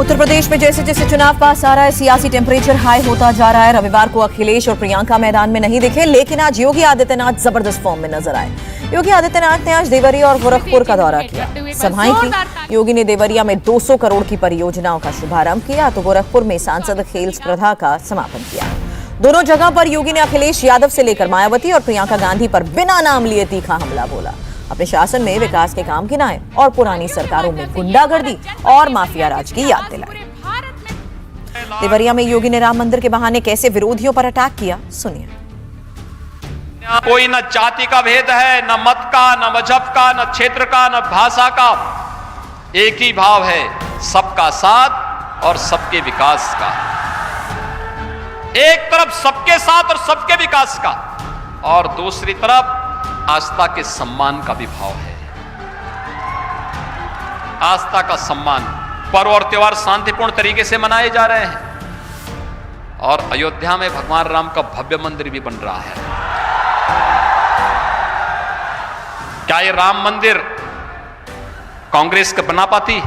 उत्तर प्रदेश में जैसे जैसे चुनाव पास आ रहा है, सियासी टेम्परेचर हाई होता जा रहा है। रविवार को अखिलेश और प्रियंका मैदान में नहीं दिखे, लेकिन आज योगी आदित्यनाथ जबरदस्त फॉर्म में नजर आए। योगी आदित्यनाथ ने आज देवरिया और गोरखपुर का दौरा किया, सभाएं की। योगी ने देवरिया में 200 करोड़ की परियोजनाओं का शुभारंभ किया तो गोरखपुर में सांसद खेल स्पर्धा का समापन किया। दोनों जगह पर योगी ने अखिलेश यादव से लेकर मायावती और प्रियंका गांधी पर बिना नाम लिए तीखा हमला बोला। अपने शासन में विकास के काम गिनाए और पुरानी सरकारों में गुंडागर्दी और माफिया राज की याद दिलाई। देवरिया में योगी ने राम मंदिर के बहाने कैसे विरोधियों पर अटैक किया, सुनिए। कोई न जाति का भेद है, न मत का, न मजहब का, न क्षेत्र का, न भाषा का। एक ही भाव है, सबका साथ और सबके विकास का। एक तरफ सबके साथ और सबके विकास का, और दूसरी तरफ आस्था के सम्मान का भी भाव है। आस्था का सम्मान। पर्व और त्योहार शांतिपूर्ण तरीके से मनाए जा रहे हैं और अयोध्या में भगवान राम का भव्य मंदिर भी बन रहा है। क्या ये राम मंदिर कांग्रेस का बना पाती?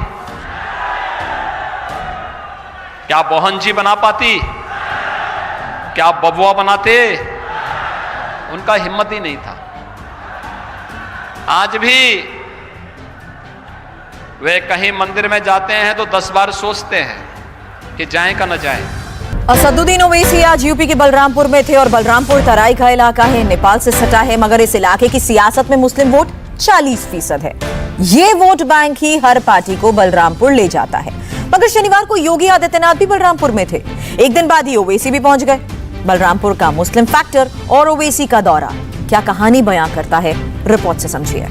क्या मोहन जी बना पाती? क्या बबुआ बनाते? उनका हिम्मत ही नहीं था। आज भी वे कहीं मंदिर में जाते हैं तो 10 बार सोचते हैं कि जाएं का न जाएं। असदुद्दीन ओवैसी आज यूपी के बलरामपुर में थे और बलरामपुर तराई का इलाका है, नेपाल से सटा है, मगर इस इलाके की सियासत में मुस्लिम वोट 40% है। ये वोट बैंक ही हर पार्टी को बलरामपुर ले जाता है। मगर शनिवार को योगी आदित्यनाथ भी बलरामपुर में थे। एक दिन बाद ही ओवैसी भी पहुंच गए। बलरामपुर का मुस्लिम फैक्टर और ओवैसी का दौरा क्या कहानी बयां करता है, रिपोर्ट से समझिए।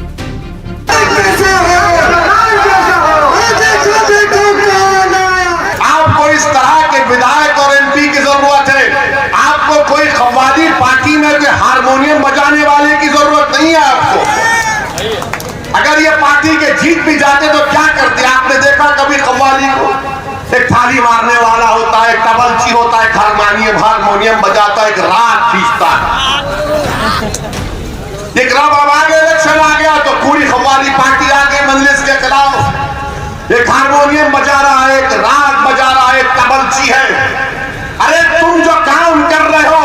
आपको इस तरह के विधायक और एमपी की जरूरत है। आपको कोई कव्वाली पार्टी में कोई हारमोनियम बजाने वाले की जरूरत नहीं है। आपको अगर ये पार्टी के जीत भी जाते तो क्या करते? आपने देखा कभी कव्वाली को? एक थाली मारने वाला होता है, टबलची होता है, हारमोनियम बजाता है, एक राग खींचता है। एक अब आगे इलेक्शन आ गया तो पूरी कव्वाली पार्टी आ गई मंजलिस के खिलाफ। एक हारमोनियम बजा रहा है, एक राग बजा रहा है, एक टबलची है। अरे तुम जो काम कर रहे हो,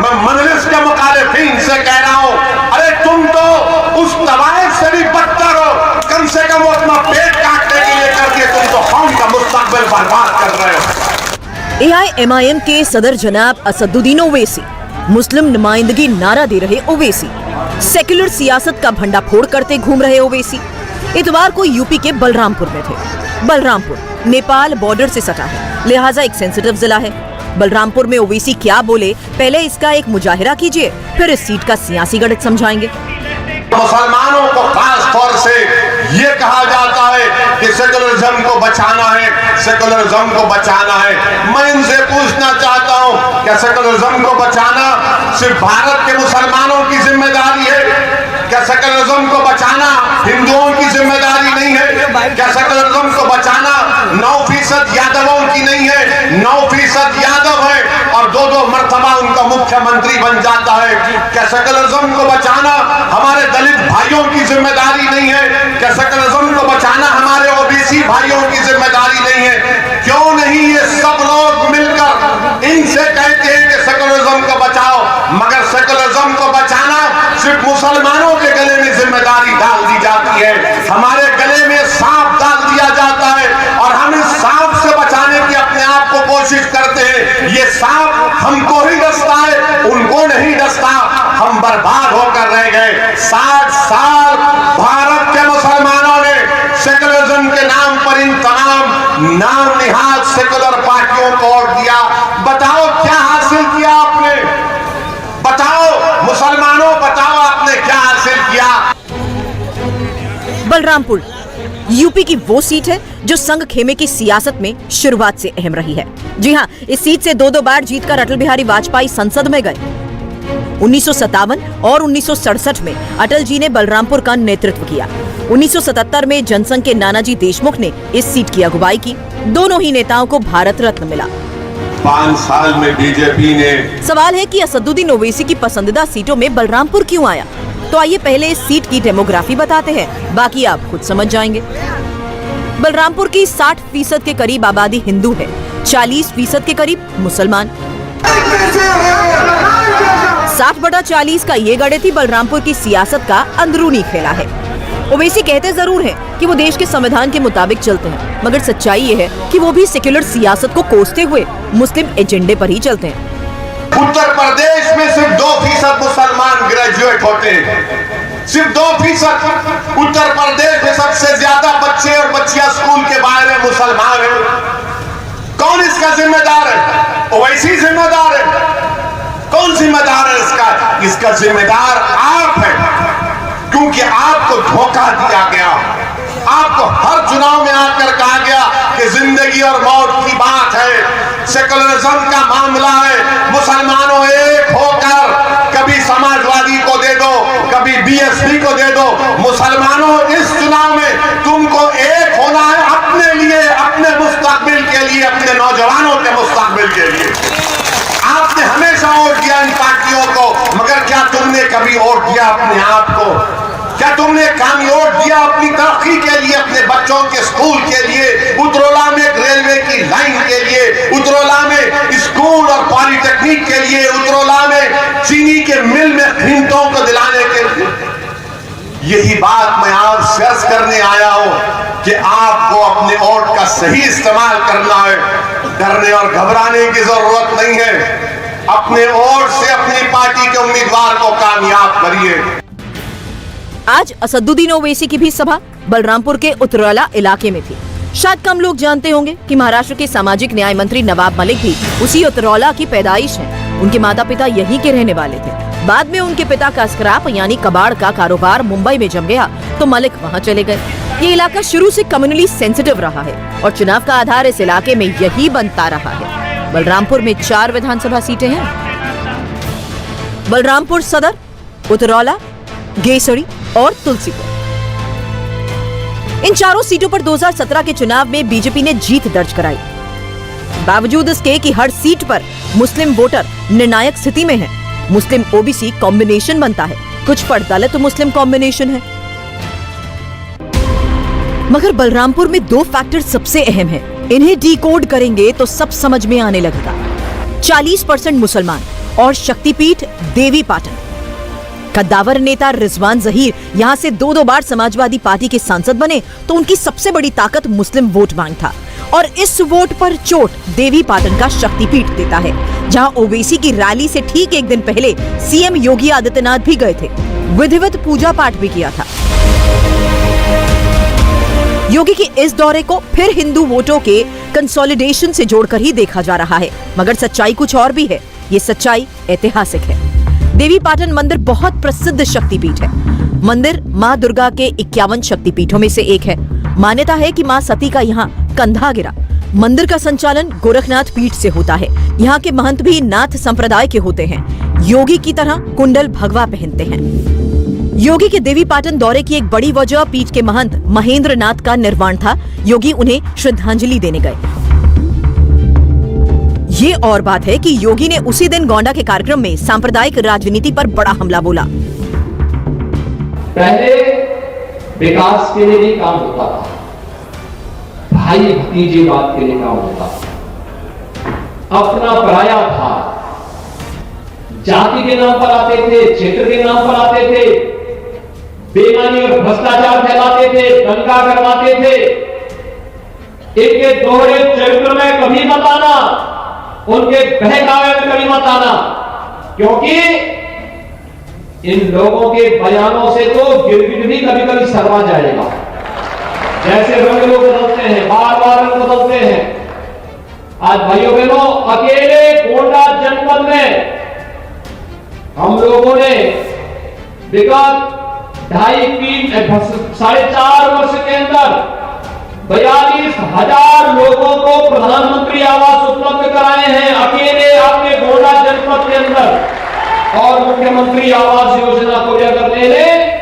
मैं मंजलिस के मुखालिफिन से कह रहा हूं, अरे तुम तो उस तवायफ से भी बदतर हो। कम से कम वो अपना पेट काटने के लिए करके तुम तो कौम का मुस्तकबिल बर्बाद कर रहे हो। AIMIM के सदर जनाब असदुद्दीन ओवैसी, मुस्लिम नुमाइंदगी नारा दे रहे ओवैसी, सेक्युलर सियासत का भंडाफोड़ करते घूम रहे ओवैसी इतवार को यूपी के बलरामपुर में थे। बलरामपुर नेपाल बॉर्डर से सटा है, लिहाजा एक सेंसिटिव जिला है। बलरामपुर में ओवैसी क्या बोले, पहले इसका एक मुजाहिरा कीजिए, फिर इस सीट का सियासी गणित समझाएंगे। मुसलमानों को खास तौर से ये कहा जाता है कि सेकुलरिज्म को बचाना है, सेकुलरिज्म को बचाना है। मैं इनसे पूछना चाहता हूं, क्या सेकुलरिज्म को बचाना सिर्फ भारत के मुसलमानों की जिम्मेदारी है? क्या सेकुलरिज्म को बचाना हिंदुओं की जिम्मेदारी नहीं है? क्या सेकुलरिज्म को बचाना 9% यादवों की नहीं है? 9% यादव है और 2-2 मर्तबा उनका मुख्यमंत्री बन जाता है। क्या सेकुलरिज्म को बचाना हमारे दलित भाइयों की जिम्मेदारी नहीं है? क्या सेकुलरिज्म को बचाना हमारे ओबीसी भाइयों की जिम्मेदारी नहीं है? क्यों नहीं ये सब लोग मिलकर इनसे कहते हैं कि सेकुलरिज्म को बचाओ, मगर सेकुलरिज्म को बचाना सिर्फ मुसलमानों के गले में जिम्मेदारी डाल दी जाती है। हमारे गले में सांप डाल दिया जाता है और हम इस सांप से बचाने की अपने आप को कोशिश करते हैं। ये सांप हमको ही डसता है, उनको नहीं डसता। हम बर्बाद होकर रह गए। 60 साल भारत के मुसलमानों ने सेकुलरिज्म के नाम पर इन तमाम नाम निहाद सेकुलर पार्टियों को वोट दिया। बताओ क्या हासिल किया आपने? बताओ मुसलमानों, बताओ आपने क्या हासिल किया? बलरामपुर यूपी की वो सीट है जो संघ खेमे की सियासत में शुरुआत से अहम रही है। जी हां, इस सीट से 2 बार जीतकर अटल बिहारी वाजपेयी संसद में गए। 1957 और 1967 में अटल जी ने बलरामपुर का नेतृत्व किया। 1977 में जनसंघ के नानाजी देशमुख ने इस सीट की अगुवाई की। दोनों ही नेताओं को भारत रत्न मिला। 5 साल में बीजेपी ने। सवाल है कि असदुद्दीन ओवैसी की पसंदीदा सीटों में बलरामपुर क्यों आया? तो आइए पहले इस सीट की डेमोग्राफी बताते हैं, बाकी आप खुद समझ जाएंगे। बलरामपुर की 60% के करीब आबादी हिंदू है, 40% के करीब मुसलमान। 60/40 का ये गणित बलरामपुर की सियासत का अंदरूनी खेला है। ओवैसी कहते जरूर हैं कि वो देश के संविधान के मुताबिक चलते हैं, मगर सच्चाई ये है कि वो भी सेक्युलर सियासत को कोसते हुए मुस्लिम एजेंडे पर ही चलते हैं। उत्तर प्रदेश में सिर्फ 2% मुसलमान ग्रेजुएट होते हैं, सिर्फ 2%। उत्तर प्रदेश में सबसे ज्यादा बच्चे और बच्चियां स्कूल के बाहर मुसलमान हैं। कौन इसका जिम्मेदार है? ओवैसी जिम्मेदार है। कौन जिम्मेदार है इसका? इसका जिम्मेदार आप है, क्योंकि आपको धोखा दिया गया। आपको हर चुनाव में आकर कहा गया कि जिंदगी और मौत की बात है, सेकुलरिज्म का मामला है, मुसलमानों एक होकर कभी समाजवादी को दे दो, कभी बीएसपी को दे दो। मुसलमानों इस चुनाव में तुमको एक होना है, अपने लिए, अपने मुस्तकबिल के लिए, अपने नौजवानों के मुस्तकबिल के लिए। आपने हमेशा वोट दिया इन पार्टियों को, मगर क्या तुमने कभी वोट दिया अपने आप को? क्या तुमने कामी वोट दिया अपनी तरक्की के लिए, अपने बच्चों के स्कूल के लिए, उतरौला में एक रेलवे की लाइन के लिए, उतरौला में स्कूल और पॉलिटेक्निक के लिए, उतरौला में चीनी के मिल में कीमतों को दिलाने के लिए? यही बात मैं आपसे अर्ज करने आया हूं कि आपको अपने वोट का सही इस्तेमाल करना है। डरने और घबराने की जरूरत नहीं है। अपने वोट से अपनी पार्टी के उम्मीदवार को कामयाब करिए। आज असदुद्दीन ओवैसी की भी सभा बलरामपुर के उतरौला इलाके में थी। शायद कम लोग जानते होंगे कि महाराष्ट्र के सामाजिक न्याय मंत्री नवाब मलिक भी उसी उतरौला की पैदाइश हैं। उनके माता पिता यहीं के रहने वाले थे। बाद में उनके पिता का स्क्रैप यानी कबाड़ का कारोबार मुंबई में जम गया तो मलिक वहां चले गए। ये इलाका शुरू से कम्युनली सेंसिटिव रहा है और चुनाव का आधार इस इलाके में यही बनता रहा है। बलरामपुर में 4 विधानसभा सीटें हैं। बलरामपुर सदर, उतरौला, गेसड़ी और तुलसीपुर। इन चारों सीटों पर 2017 के चुनाव में बीजेपी ने जीत दर्ज कराई। बावजूद इसके कि हर सीट पर मुस्लिम वोटर निर्णायक स्थिति में है। मुस्लिम ओबीसी कॉम्बिनेशन बनता है, कुछ पर दलित मुस्लिम कॉम्बिनेशन है। मगर बलरामपुर में 2 फैक्टर सबसे अहम हैं। इन्हें डिकोड करेंगे तो सब समझ में आने लगेगा। 40% मुसलमान और शक्तिपीठ देवी पाटन। कद्दावर नेता रिजवान जहीर यहां से 2 बार समाजवादी पार्टी के सांसद बने तो उनकी सबसे बड़ी ताकत मुस्लिम वोट बैंक था और इस वोट पर चोट देवी पाटन का शक्तिपीठ देता है, जहां ओवैसी की रैली से ठीक एक दिन पहले सीएम योगी आदित्यनाथ भी गए थे। विधिवत पूजा पाठ भी किया था। योगी के इस दौरे को फिर हिंदू वोटों के कंसोलिडेशन से जोड़कर ही देखा जा रहा है, मगर सच्चाई कुछ और भी है। ये सच्चाई ऐतिहासिक है। देवी पाटन मंदिर बहुत प्रसिद्ध शक्तिपीठ है। मंदिर मां दुर्गा के 51 शक्तिपीठों में से एक है। मान्यता है कि मां सती का यहाँ कंधा गिरा। मंदिर का संचालन गोरखनाथ पीठ से होता है। यहाँ के महंत भी नाथ संप्रदाय के होते हैं। योगी की तरह कुंडल भगवा पहनते हैं। योगी के देवी पाटन दौरे की एक बड़ी वजह पीठ के महंत महेंद्र नाथ का निर्वाण था। योगी उन्हें श्रद्धांजलि देने गए। ये और बात है कि योगी ने उसी दिन गोंडा के कार्यक्रम में सांप्रदायिक राजनीति पर बड़ा हमला बोला। पहले विकास के लिए भी काम होता था, भाई भतीजे बात के लिए काम होता था। अपना पराया था, जाति के नाम पर आते थे, क्षेत्र के नाम पर आते थे, बेईमानी और भ्रष्टाचार फैलाते थे, दंगा करवाते थे। इनके दोहरे चरित्र में कभी मत आना, उनके बहकावे में कभी मत आना, क्योंकि इन लोगों के बयानों से तो गिरगिट भी कभी कभी शर्मा जाएगा। जैसे रंग लोग बदलते हैं, बार बार रंग बदलते हैं। आज भाइयों बहनों, अकेले गोंडा जनपद में हम लोगों ने विगत 2.5-3-4.5 वर्ष के अंदर 42,000 लोगों को प्रधानमंत्री आवास उपलब्ध कराए हैं, अकेले आपके गोंडा जनपद के अंदर। और मुख्यमंत्री आवास योजना को अगर ले लें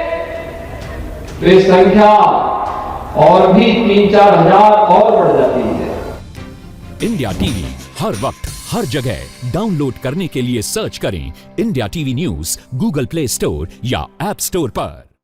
तो ये संख्या और भी 3-4 हजार और बढ़ जाती है। इंडिया टीवी हर वक्त हर जगह डाउनलोड करने के लिए सर्च करें India TV news Google play store या ऐप स्टोर पर।